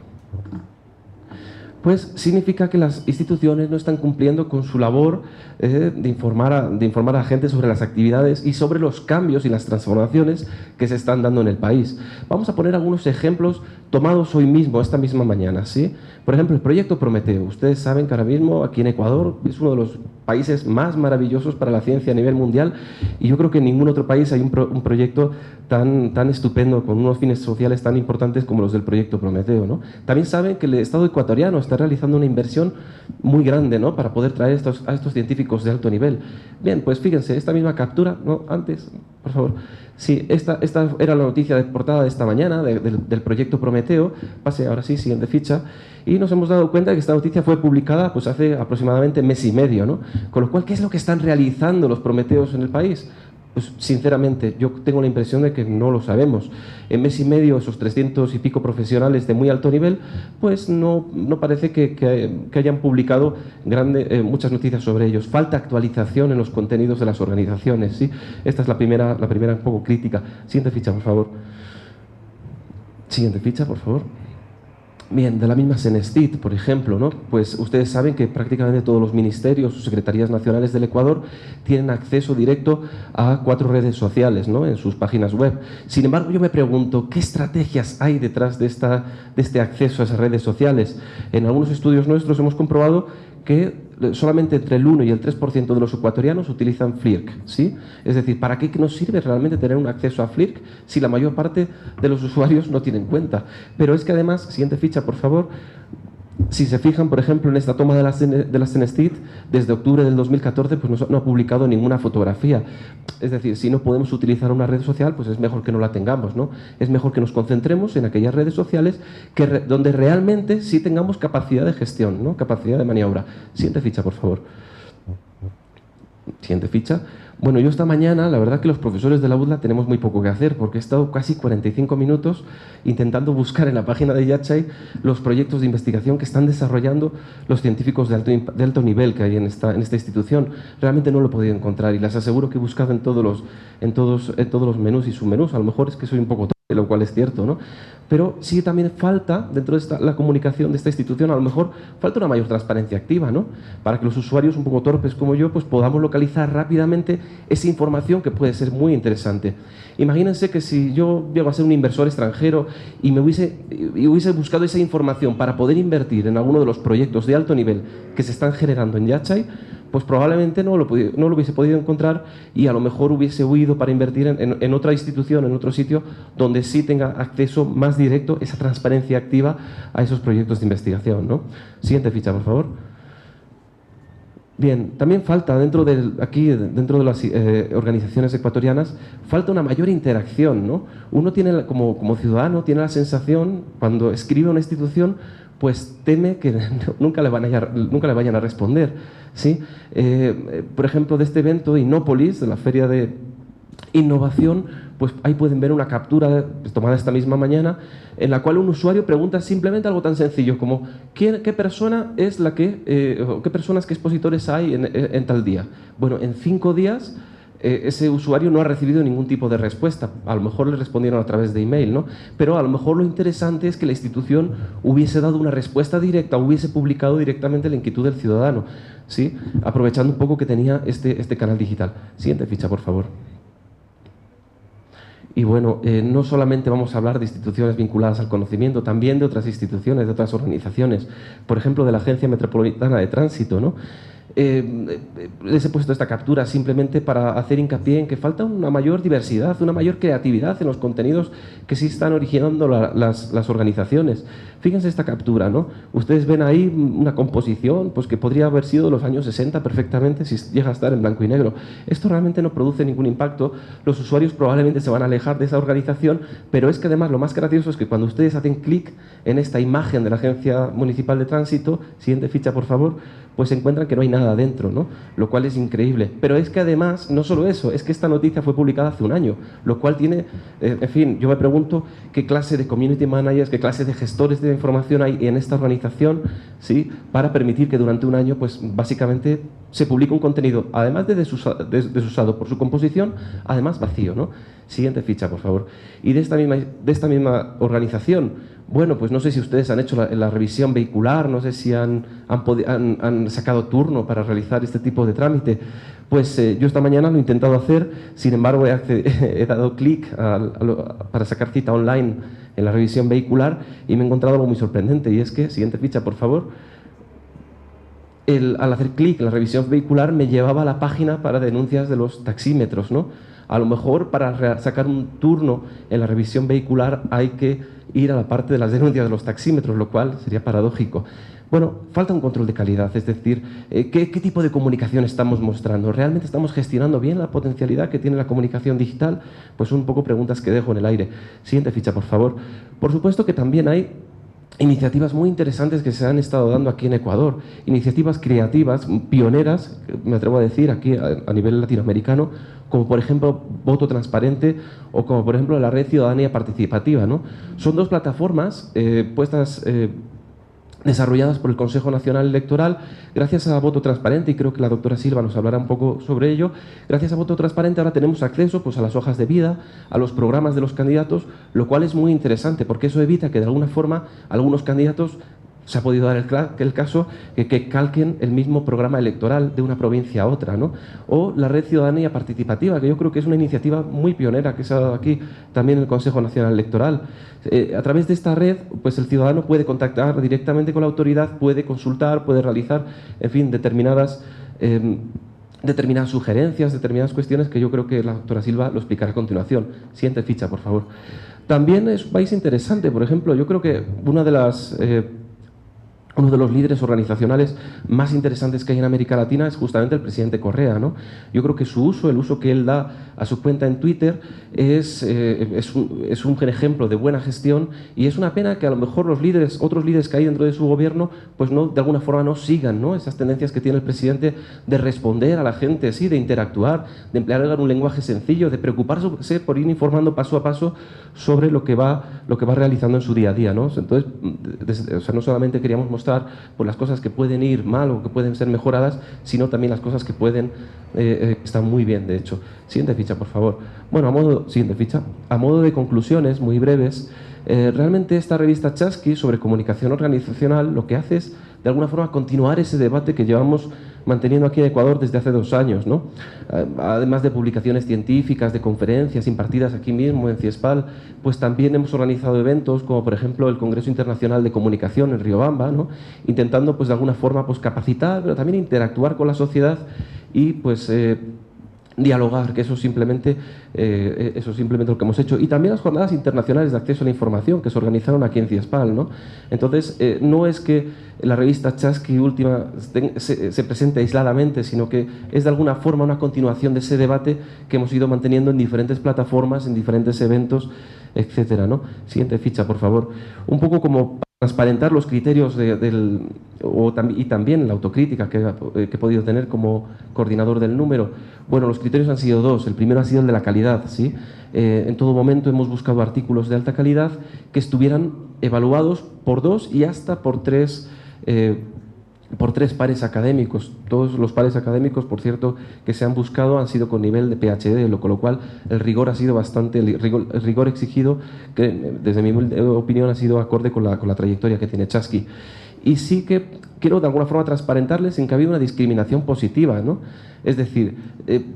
Pues significa que las instituciones no están cumpliendo con su labor de informar a la gente sobre las actividades y sobre los cambios y las transformaciones que se están dando en el país. Vamos a poner algunos ejemplos tomados hoy mismo, esta misma mañana, ¿sí? Por ejemplo, el proyecto Prometeo. Ustedes saben que ahora mismo aquí en Ecuador es uno de los países más maravillosos para la ciencia a nivel mundial, y yo creo que en ningún otro país hay un proyecto tan estupendo, con unos fines sociales tan importantes como los del proyecto Prometeo, ¿no? También saben que el Estado ecuatoriano está realizando una inversión muy grande, ¿no?, para poder traer a estos científicos de alto nivel. Bien, pues fíjense, esta misma captura, ¿no?, antes, por favor. Sí, esta era la noticia de portada de esta mañana del proyecto Prometeo. Pase ahora sí, siguiente ficha. Y nos hemos dado cuenta que esta noticia fue publicada pues hace aproximadamente mes y medio, ¿no? Con lo cual, ¿qué es lo que están realizando los Prometeos en el país? Pues sinceramente, yo tengo la impresión de que no lo sabemos. En mes y medio, esos 300 y pico profesionales de muy alto nivel, pues no parece que hayan publicado muchas noticias sobre ellos. Falta actualización en los contenidos de las organizaciones, ¿sí? Esta es la primera un poco crítica. Siguiente ficha, por favor. Siguiente ficha, por favor. Bien, de la misma Senestit, por ejemplo, ¿no? Pues ustedes saben que prácticamente todos los ministerios o secretarías nacionales del Ecuador tienen acceso directo a 4 redes sociales, ¿no?, en sus páginas web. Sin embargo, yo me pregunto, ¿qué estrategias hay detrás de este acceso a esas redes sociales? En algunos estudios nuestros hemos comprobado que solamente entre el 1 y el 3% de los ecuatorianos utilizan Flirc, ¿sí? Es decir, ¿para qué nos sirve realmente tener un acceso a Flirc si la mayor parte de los usuarios no tienen cuenta? Pero es que además, siguiente ficha, por favor, si se fijan, por ejemplo, en esta toma de la Senestit, desde octubre del 2014 pues no ha publicado ninguna fotografía. Es decir, si no podemos utilizar una red social, pues es mejor que no la tengamos, ¿no? Es mejor que nos concentremos en aquellas redes sociales donde realmente sí tengamos capacidad de gestión, ¿no?, capacidad de maniobra. Siguiente ficha, por favor. Siguiente ficha. Bueno, yo esta mañana, la verdad que los profesores de la UDLA tenemos muy poco que hacer, porque he estado casi 45 minutos intentando buscar en la página de Yachay los proyectos de investigación que están desarrollando los científicos de alto nivel que hay en esta institución. Realmente no lo he podido encontrar, y les aseguro que he buscado en todos los menús y submenús. A lo mejor es que soy un poco torpe, lo cual es cierto, ¿no? Pero sí también falta, dentro de la comunicación de esta institución, a lo mejor falta una mayor transparencia activa, ¿no?, para que los usuarios un poco torpes como yo pues podamos localizar rápidamente esa información que puede ser muy interesante. Imagínense que si yo llego a ser un inversor extranjero y hubiese buscado esa información para poder invertir en alguno de los proyectos de alto nivel que se están generando en Yachay, pues probablemente no lo hubiese podido encontrar, y a lo mejor hubiese huido para invertir en otra institución, en otro sitio donde sí tenga acceso más directo, esa transparencia activa a esos proyectos de investigación, ¿no? Siguiente ficha, por favor. Bien, también falta dentro de las organizaciones ecuatorianas, falta una mayor interacción, ¿no? Uno tiene, como ciudadano, tiene la sensación, cuando escribe a una institución, pues teme que nunca le vayan a responder, ¿sí? Por ejemplo, de este evento, Innópolis, de la Feria de Innovación, pues ahí pueden ver una captura tomada esta misma mañana, en la cual un usuario pregunta simplemente algo tan sencillo como qué persona es la que, o qué personas, qué expositores hay en tal día. Bueno, en 5 días ese usuario no ha recibido ningún tipo de respuesta. A lo mejor le respondieron a través de email, ¿no? Pero a lo mejor lo interesante es que la institución hubiese dado una respuesta directa, hubiese publicado directamente la inquietud del ciudadano, ¿sí? Aprovechando un poco que tenía este canal digital. Siguiente ficha, por favor. Y bueno, no solamente vamos a hablar de instituciones vinculadas al conocimiento, también de otras instituciones, de otras organizaciones, por ejemplo, de la Agencia Metropolitana de Tránsito, ¿no? Les he puesto esta captura simplemente para hacer hincapié en que falta una mayor diversidad, una mayor creatividad en los contenidos que sí están originando las organizaciones. Fíjense esta captura, ¿no? Ustedes ven ahí una composición pues, que podría haber sido de los años 60 perfectamente si llega a estar en blanco y negro. Esto realmente no produce ningún impacto. Los usuarios probablemente se van a alejar de esa organización, pero es que además lo más gracioso es que cuando ustedes hacen clic en esta imagen de la Agencia Municipal de Tránsito, siguiente ficha por favor, pues se encuentran que no hay nada dentro, ¿no? Lo cual es increíble. Pero es que además, no solo eso, es que esta noticia fue publicada hace un año, lo cual tiene, en fin, yo me pregunto qué clase de community managers, qué clase de gestores de información hay en esta organización, ¿sí? Para permitir que durante un año, pues básicamente se publique un contenido, además de desusado por su composición, además vacío, ¿no? Siguiente ficha, por favor. Y de esta misma organización, bueno, pues no sé si ustedes han hecho la revisión vehicular, no sé si han sacado turno para realizar este tipo de trámite. Pues yo esta mañana lo he intentado hacer, sin embargo he dado clic para sacar cita online en la revisión vehicular y me he encontrado algo muy sorprendente, y es que, siguiente ficha por favor, al hacer clic en la revisión vehicular me llevaba a la página para denuncias de los taxímetros, ¿no? A lo mejor para sacar un turno en la revisión vehicular hay que ir a la parte de las denuncias de los taxímetros, lo cual sería paradójico. Bueno, falta un control de calidad, es decir, ¿qué tipo de comunicación estamos mostrando? ¿Realmente estamos gestionando bien la potencialidad que tiene la comunicación digital? Pues un poco preguntas que dejo en el aire. Siguiente ficha, por favor. Por supuesto que también hay iniciativas muy interesantes que se han estado dando aquí en Ecuador, iniciativas creativas, pioneras, me atrevo a decir, aquí a nivel latinoamericano, como por ejemplo Voto Transparente o como por ejemplo la Red Ciudadanía Participativa, ¿no? Son 2 plataformas desarrolladas por el Consejo Nacional Electoral, gracias a Voto Transparente, y creo que la doctora Silva nos hablará un poco sobre ello. Gracias a Voto Transparente ahora tenemos acceso pues, a las hojas de vida, a los programas de los candidatos, lo cual es muy interesante porque eso evita que de alguna forma algunos candidatos, se ha podido dar el caso, que calquen el mismo programa electoral de una provincia a otra, ¿no? O la Red Ciudadanía Participativa, que yo creo que es una iniciativa muy pionera que se ha dado aquí también en el Consejo Nacional Electoral. A través de esta red, pues el ciudadano puede contactar directamente con la autoridad, puede consultar, puede realizar, en fin, determinadas sugerencias, determinadas cuestiones que yo creo que la doctora Silva lo explicará a continuación. Siguiente ficha, por favor. También es un país interesante, por ejemplo, yo creo que uno de los líderes organizacionales más interesantes que hay en América Latina es justamente el presidente Correa, ¿no? Yo creo que el uso que él da a su cuenta en Twitter es un ejemplo de buena gestión, y es una pena que a lo mejor otros líderes que hay dentro de su gobierno, pues no, de alguna forma no sigan, ¿no? Esas tendencias que tiene el presidente de responder a la gente, sí, de interactuar, de emplear un lenguaje sencillo, de preocuparse por ir informando paso a paso sobre lo que va realizando en su día a día, ¿no? Entonces, no solamente queríamos mostrar por las cosas que pueden ir mal o que pueden ser mejoradas, sino también las cosas que están muy bien, de hecho. Siguiente ficha, por favor. Bueno, a modo de conclusiones muy breves, realmente esta revista Chasqui sobre comunicación organizacional lo que hace es, de alguna forma, continuar ese debate que llevamos manteniendo aquí en Ecuador desde hace 2 años, ¿no? Además de publicaciones científicas, de conferencias impartidas aquí mismo en CIESPAL, pues también hemos organizado eventos como por ejemplo el Congreso Internacional de Comunicación en Riobamba, ¿no? Intentando pues de alguna forma pues capacitar, pero también interactuar con la sociedad y pues dialogar, que eso es simplemente lo que hemos hecho. Y también las jornadas internacionales de acceso a la información que se organizaron aquí en CIESPAL, ¿no? Entonces, no es que la revista Chasqui última se presente aisladamente, sino que es de alguna forma una continuación de ese debate que hemos ido manteniendo en diferentes plataformas, en diferentes eventos, etcétera, ¿no? Siguiente ficha, por favor. Un poco como transparentar los criterios y también la autocrítica que he podido tener como coordinador del número. Bueno, los criterios han sido dos. El primero ha sido el de la calidad, ¿sí? En todo momento hemos buscado artículos de alta calidad que estuvieran evaluados por 2 y hasta por 3 pares académicos. Todos los pares académicos, por cierto, que se han buscado han sido con nivel de PhD, con lo cual el rigor ha sido bastante, el rigor exigido, que desde mi opinión ha sido acorde con la trayectoria que tiene Chasky. Y sí que quiero de alguna forma transparentarles en que ha habido una discriminación positiva, ¿no? Es decir,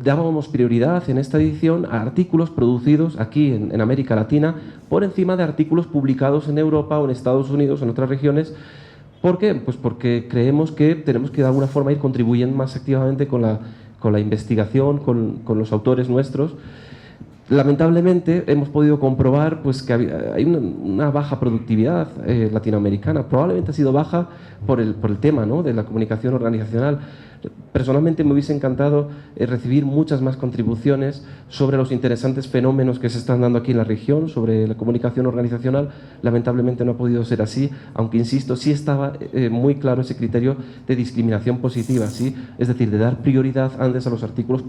dábamos prioridad en esta edición a artículos producidos aquí en América Latina por encima de artículos publicados en Europa o en Estados Unidos o en otras regiones. ¿Por qué? Pues porque creemos que tenemos que de alguna forma ir contribuyendo más activamente con la investigación, con los autores nuestros. Lamentablemente hemos podido comprobar pues, que hay una baja productividad latinoamericana. Probablemente ha sido baja por el tema, ¿no?, de la comunicación organizacional. Personalmente me hubiese encantado recibir muchas más contribuciones sobre los interesantes fenómenos que se están dando aquí en la región, sobre la comunicación organizacional. Lamentablemente no ha podido ser así, aunque insisto, sí estaba muy claro ese criterio de discriminación positiva, ¿sí? Es decir, de dar prioridad antes a los artículos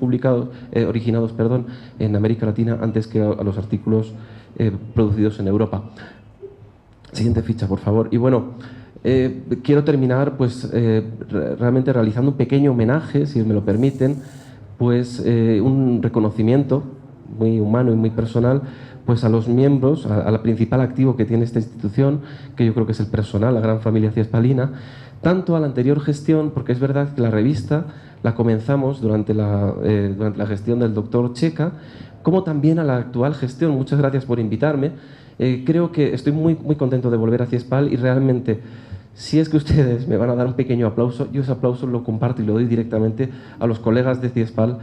originados en América Latina antes que a los artículos producidos en Europa. Siguiente ficha, por favor. Y bueno, quiero terminar pues, realmente realizando un pequeño homenaje, si me lo permiten, pues un reconocimiento muy humano y muy personal pues, a los miembros, al principal activo que tiene esta institución, que yo creo que es el personal, la gran familia ciespalina, tanto a la anterior gestión, porque es verdad que la revista la comenzamos durante la gestión del doctor Checa, como también a la actual gestión. Muchas gracias por invitarme. Creo que estoy muy, muy contento de volver a Ciespal y realmente, si es que ustedes me van a dar un pequeño aplauso, yo ese aplauso lo comparto y lo doy directamente a los colegas de Ciespal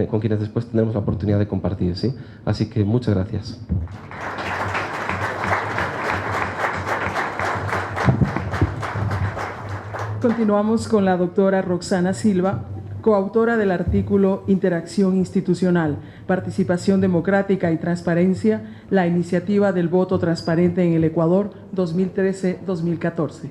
con quienes después tendremos la oportunidad de compartir, ¿sí? Así que muchas gracias. Continuamos con la doctora Roxana Silva, coautora del artículo Interacción institucional, participación democrática y transparencia, la iniciativa del voto transparente en el Ecuador 2013-2014.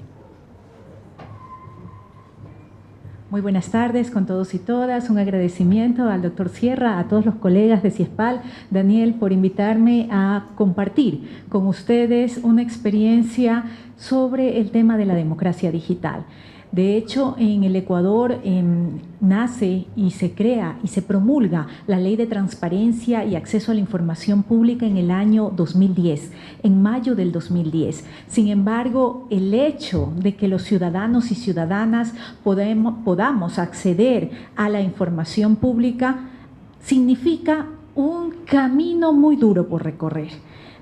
Muy buenas tardes con todos y todas. Un agradecimiento al doctor Sierra, a todos los colegas de Ciespal, Daniel, por invitarme a compartir con ustedes una experiencia sobre el tema de la democracia digital. De hecho, en el Ecuador nace y se crea y se promulga la Ley de Transparencia y Acceso a la Información Pública en el año 2010, en mayo del 2010. Sin embargo, el hecho de que los ciudadanos y ciudadanas podamos acceder a la información pública significa un camino muy duro por recorrer.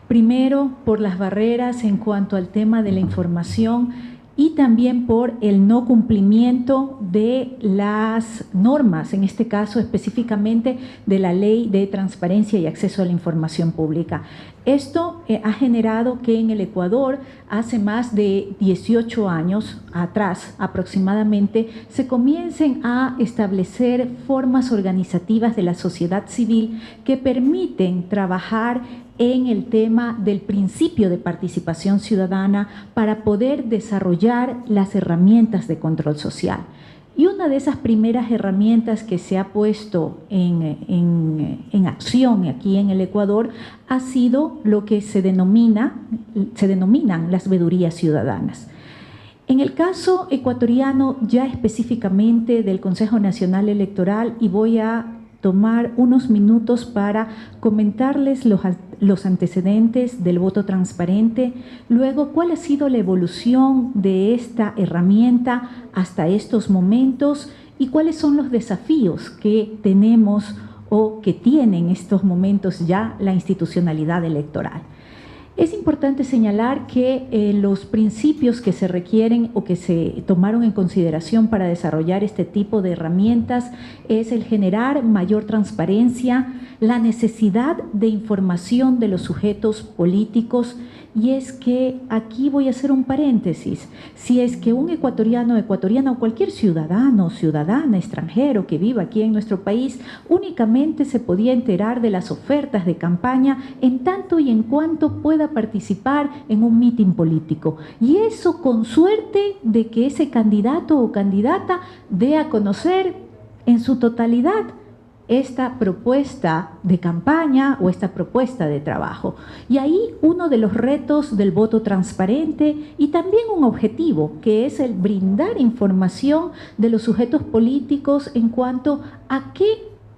Primero, por las barreras en cuanto al tema de la información y también por el no cumplimiento de las normas, en este caso específicamente de la Ley de Transparencia y Acceso a la Información Pública. Esto ha generado que en el Ecuador, hace más de 18 años atrás aproximadamente, se comiencen a establecer formas organizativas de la sociedad civil que permiten trabajar en el tema del principio de participación ciudadana para poder desarrollar las herramientas de control social. Y una de esas primeras herramientas que se ha puesto en acción aquí en el Ecuador ha sido lo que se denominan las veedurías ciudadanas. En el caso ecuatoriano, ya específicamente del Consejo Nacional Electoral, y voy a tomar unos minutos para comentarles los antecedentes del voto transparente, luego cuál ha sido la evolución de esta herramienta hasta estos momentos y cuáles son los desafíos que tenemos o que tiene en estos momentos ya la institucionalidad electoral. Es importante señalar que los principios que se requieren o que se tomaron en consideración para desarrollar este tipo de herramientas es el generar mayor transparencia, la necesidad de información de los sujetos políticos, y es que aquí voy a hacer un paréntesis. Si es que un ecuatoriano, ecuatoriana o cualquier ciudadano o ciudadana extranjero que viva aquí en nuestro país únicamente se podía enterar de las ofertas de campaña en tanto y en cuanto pueda pueda participar en un mitin político. Y eso con suerte de que ese candidato o candidata dé a conocer en su totalidad esta propuesta de campaña o esta propuesta de trabajo. Y ahí uno de los retos del voto transparente y también un objetivo, que es el brindar información de los sujetos políticos en cuanto a qué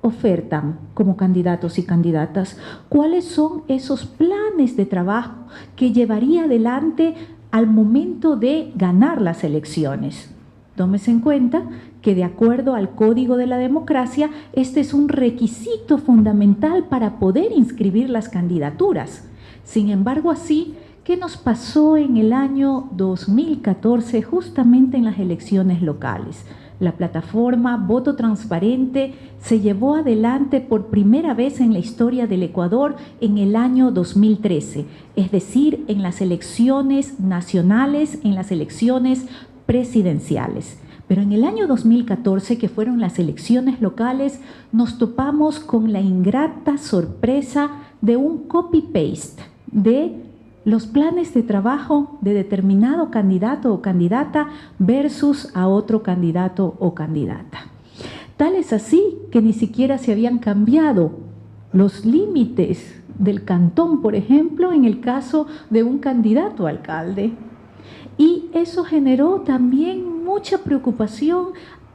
ofertan como candidatos y candidatas, cuáles son esos planes de trabajo que llevaría adelante al momento de ganar las elecciones. Tómese en cuenta que de acuerdo al Código de la Democracia, este es un requisito fundamental para poder inscribir las candidaturas. Sin embargo, así, ¿qué nos pasó en el año 2014, justamente en las elecciones locales? La plataforma Voto Transparente se llevó adelante por primera vez en la historia del Ecuador en el año 2013, es decir, en las elecciones nacionales, en las elecciones presidenciales. Pero en el año 2014, que fueron las elecciones locales, nos topamos con la ingrata sorpresa de un copy-paste de los planes de trabajo de determinado candidato o candidata versus a otro candidato o candidata. Tal es así que ni siquiera se habían cambiado los límites del cantón, por ejemplo, en el caso de un candidato a alcalde. Y eso generó también mucha preocupación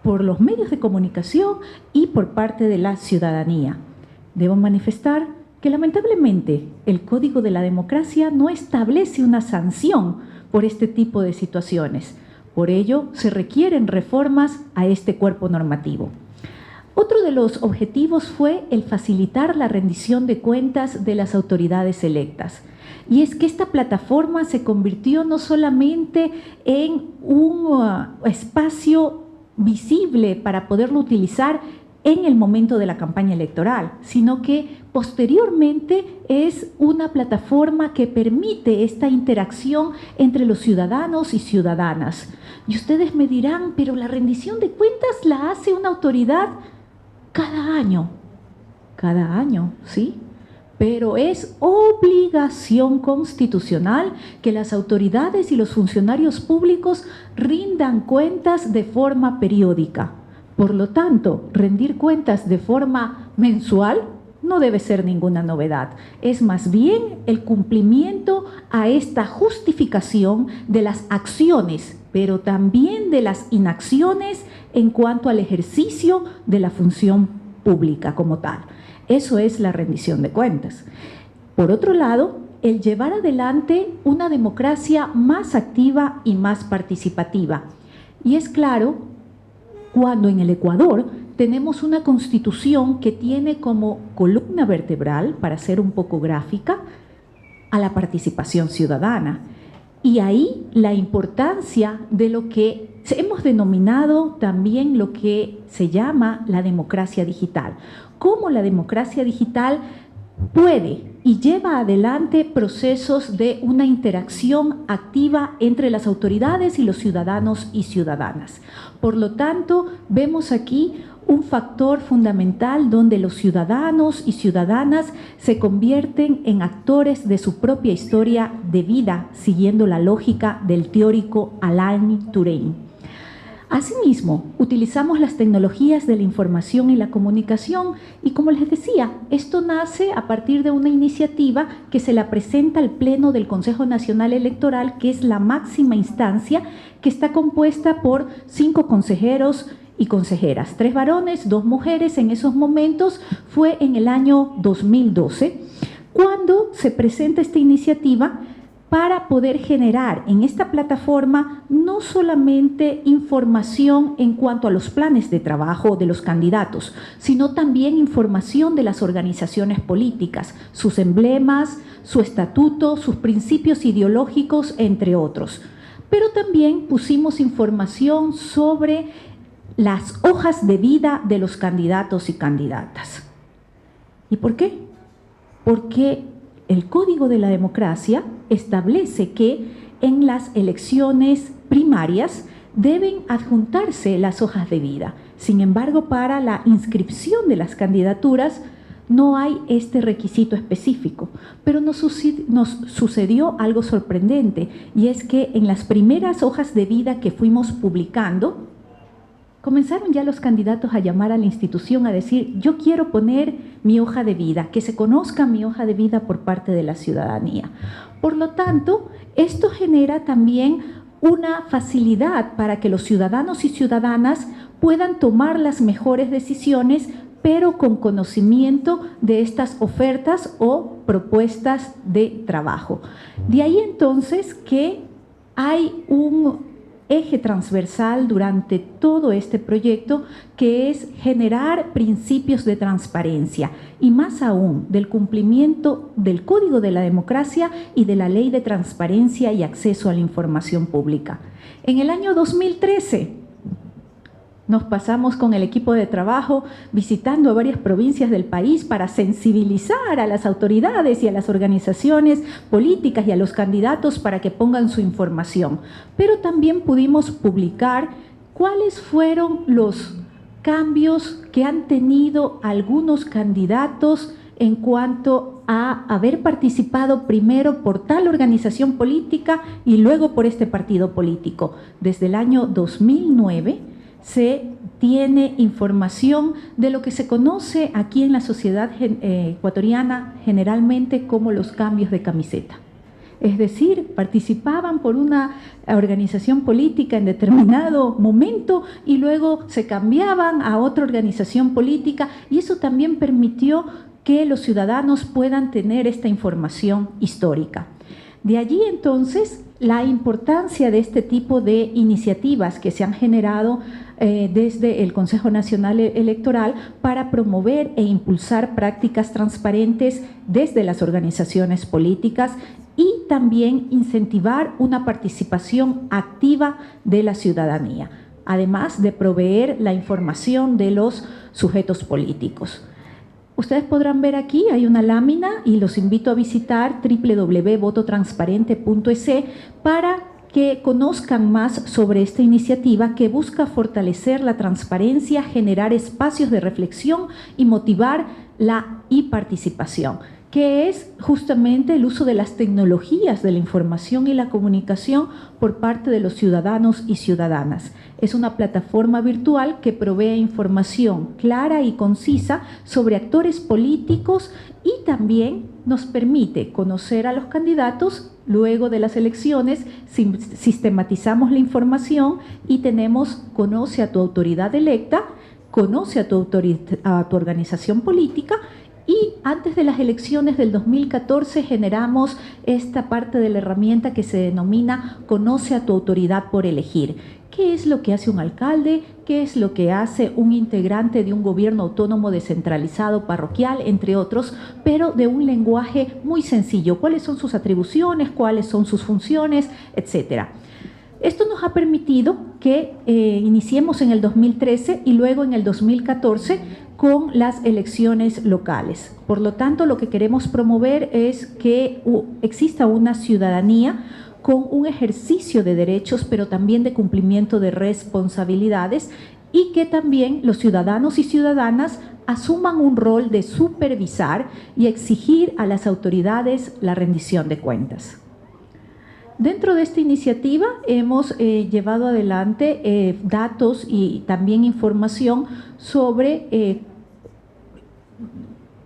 por los medios de comunicación y por parte de la ciudadanía. Debo manifestar que lamentablemente el Código de la Democracia no establece una sanción por este tipo de situaciones. Por ello, se requieren reformas a este cuerpo normativo. Otro de los objetivos fue el facilitar la rendición de cuentas de las autoridades electas. Y es que esta plataforma se convirtió no solamente en un espacio visible para poderlo utilizar en el momento de la campaña electoral, sino que posteriormente es una plataforma que permite esta interacción entre los ciudadanos y ciudadanas. Y ustedes me dirán, pero la rendición de cuentas la hace una autoridad cada año, ¿sí? Pero es obligación constitucional que las autoridades y los funcionarios públicos rindan cuentas de forma periódica. Por lo tanto, rendir cuentas de forma mensual no debe ser ninguna novedad. Es más bien el cumplimiento a esta justificación de las acciones, pero también de las inacciones en cuanto al ejercicio de la función pública como tal. Eso es la rendición de cuentas. Por otro lado, el llevar adelante una democracia más activa y más participativa. Y es claro, cuando en el Ecuador tenemos una constitución que tiene como columna vertebral, para ser un poco gráfica, a la participación ciudadana. Y ahí la importancia de lo que hemos denominado también lo que se llama la democracia digital. Cómo la democracia digital puede y lleva adelante procesos de una interacción activa entre las autoridades y los ciudadanos y ciudadanas. Por lo tanto, vemos aquí un factor fundamental donde los ciudadanos y ciudadanas se convierten en actores de su propia historia de vida, siguiendo la lógica del teórico Alain Touraine. Asimismo, utilizamos las tecnologías de la información y la comunicación y, como les decía, esto nace a partir de una iniciativa que se la presenta al Pleno del Consejo Nacional Electoral, que es la máxima instancia, que está compuesta por 5 consejeros y consejeras, 3 varones, 2 mujeres. En esos momentos fue en el año 2012 cuando se presenta esta iniciativa para poder generar en esta plataforma no solamente información en cuanto a los planes de trabajo de los candidatos, sino también información de las organizaciones políticas, sus emblemas, su estatuto, sus principios ideológicos, entre otros. Pero también pusimos información sobre las hojas de vida de los candidatos y candidatas. ¿Y por qué? Porque el Código de la Democracia establece que en las elecciones primarias deben adjuntarse las hojas de vida. Sin embargo, para la inscripción de las candidaturas no hay este requisito específico, pero nos sucedió algo sorprendente, y es que en las primeras hojas de vida que fuimos publicando, comenzaron ya los candidatos a llamar a la institución a decir: yo quiero poner mi hoja de vida, que se conozca mi hoja de vida por parte de la ciudadanía. Por lo tanto, esto genera también una facilidad para que los ciudadanos y ciudadanas puedan tomar las mejores decisiones, pero con conocimiento de estas ofertas o propuestas de trabajo. De ahí entonces que hay un eje transversal durante todo este proyecto, que es generar principios de transparencia y más aún del cumplimiento del Código de la Democracia y de la Ley de Transparencia y Acceso a la Información Pública. En el año 2013 nos pasamos con el equipo de trabajo visitando a varias provincias del país para sensibilizar a las autoridades y a las organizaciones políticas y a los candidatos para que pongan su información. Pero también pudimos publicar cuáles fueron los cambios que han tenido algunos candidatos en cuanto a haber participado primero por tal organización política y luego por este partido político. Desde el año 2009 se tiene información de lo que se conoce aquí en la sociedad ecuatoriana generalmente como los cambios de camiseta. Es decir, participaban por una organización política en determinado momento y luego se cambiaban a otra organización política, y eso también permitió que los ciudadanos puedan tener esta información histórica. De allí entonces la importancia de este tipo de iniciativas que se han generado desde el Consejo Nacional Electoral para promover e impulsar prácticas transparentes desde las organizaciones políticas y también incentivar una participación activa de la ciudadanía, además de proveer la información de los sujetos políticos. Ustedes podrán ver aquí, hay una lámina y los invito a visitar www.vototransparente.es para que conozcan más sobre esta iniciativa que busca fortalecer la transparencia, generar espacios de reflexión y motivar la participación, que es justamente el uso de las tecnologías de la información y la comunicación por parte de los ciudadanos y ciudadanas. Es una plataforma virtual que provee información clara y concisa sobre actores políticos y también nos permite conocer a los candidatos luego de las elecciones. Sistematizamos la información y tenemos conoce a tu autoridad electa, conoce a tu organización política. Y antes de las elecciones del 2014 generamos esta parte de la herramienta que se denomina Conoce a tu autoridad por elegir. ¿Qué es lo que hace un alcalde? ¿Qué es lo que hace un integrante de un gobierno autónomo descentralizado, parroquial, entre otros, pero de un lenguaje muy sencillo? ¿Cuáles son sus atribuciones? ¿Cuáles son sus funciones? Etcétera. Esto nos ha permitido que iniciemos en el 2013 y luego en el 2014 con las elecciones locales. Por lo tanto, lo que queremos promover es que exista una ciudadanía con un ejercicio de derechos, pero también de cumplimiento de responsabilidades, y que también los ciudadanos y ciudadanas asuman un rol de supervisar y exigir a las autoridades la rendición de cuentas. Dentro de esta iniciativa hemos llevado adelante datos y también información sobre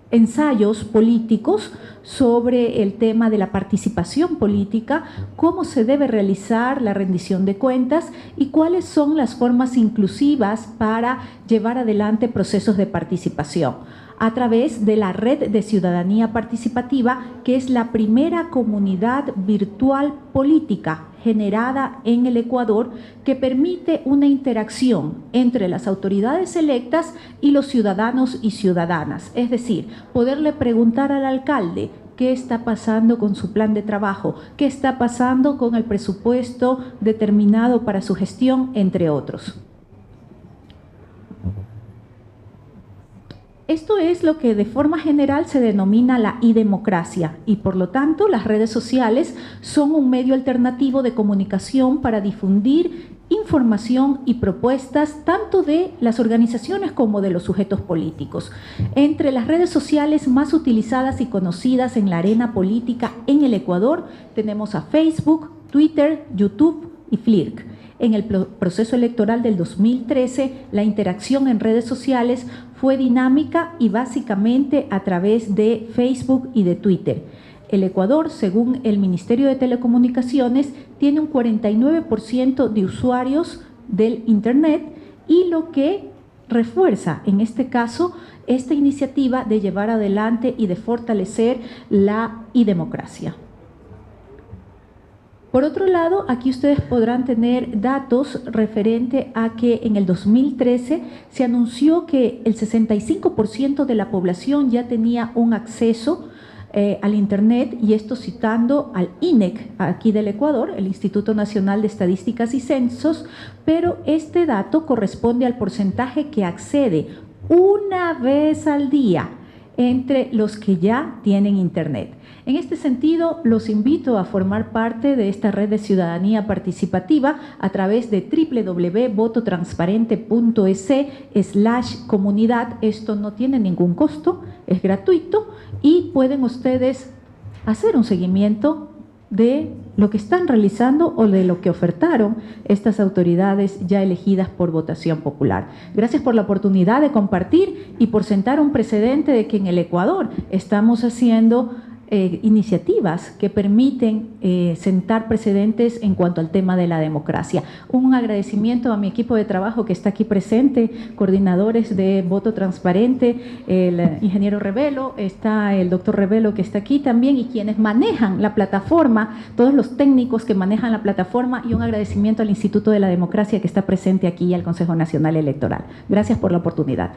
ensayos políticos sobre el tema de la participación política, cómo se debe realizar la rendición de cuentas y cuáles son las formas inclusivas para llevar adelante procesos de participación, a través de la Red de Ciudadanía Participativa, que es la primera comunidad virtual política generada en el Ecuador, que permite una interacción entre las autoridades electas y los ciudadanos y ciudadanas. Es decir, poderle preguntar al alcalde qué está pasando con su plan de trabajo, qué está pasando con el presupuesto determinado para su gestión, entre otros. Esto es lo que de forma general se denomina la e-democracia y por lo tanto las redes sociales son un medio alternativo de comunicación para difundir información y propuestas tanto de las organizaciones como de los sujetos políticos. Entre las redes sociales más utilizadas y conocidas en la arena política en el Ecuador tenemos a Facebook, Twitter, YouTube y Flirk. En el proceso electoral del 2013, la interacción en redes sociales fue dinámica y básicamente a través de Facebook y de Twitter. El Ecuador, según el Ministerio de Telecomunicaciones, tiene un 49% de usuarios del Internet y lo que refuerza en este caso esta iniciativa de llevar adelante y de fortalecer la e-democracia. Por otro lado, aquí ustedes podrán tener datos referente a que en el 2013 se anunció que el 65% de la población ya tenía un acceso al Internet, y esto citando al INEC aquí del Ecuador, el Instituto Nacional de Estadísticas y Censos, pero este dato corresponde al porcentaje que accede una vez al día entre los que ya tienen Internet. En este sentido, los invito a formar parte de esta red de ciudadanía participativa a través de www.vototransparente.es/comunidad. Esto no tiene ningún costo, es gratuito y pueden ustedes hacer un seguimiento de lo que están realizando o de lo que ofertaron estas autoridades ya elegidas por votación popular. Gracias por la oportunidad de compartir y por sentar un precedente de que en el Ecuador estamos haciendo iniciativas que permiten sentar precedentes en cuanto al tema de la democracia. Un agradecimiento a mi equipo de trabajo que está aquí presente, coordinadores de Voto Transparente, el ingeniero Revelo, está el doctor Revelo que está aquí también, y quienes manejan la plataforma, todos los técnicos que manejan la plataforma, y un agradecimiento al Instituto de la Democracia que está presente aquí y al Consejo Nacional Electoral. Gracias por la oportunidad.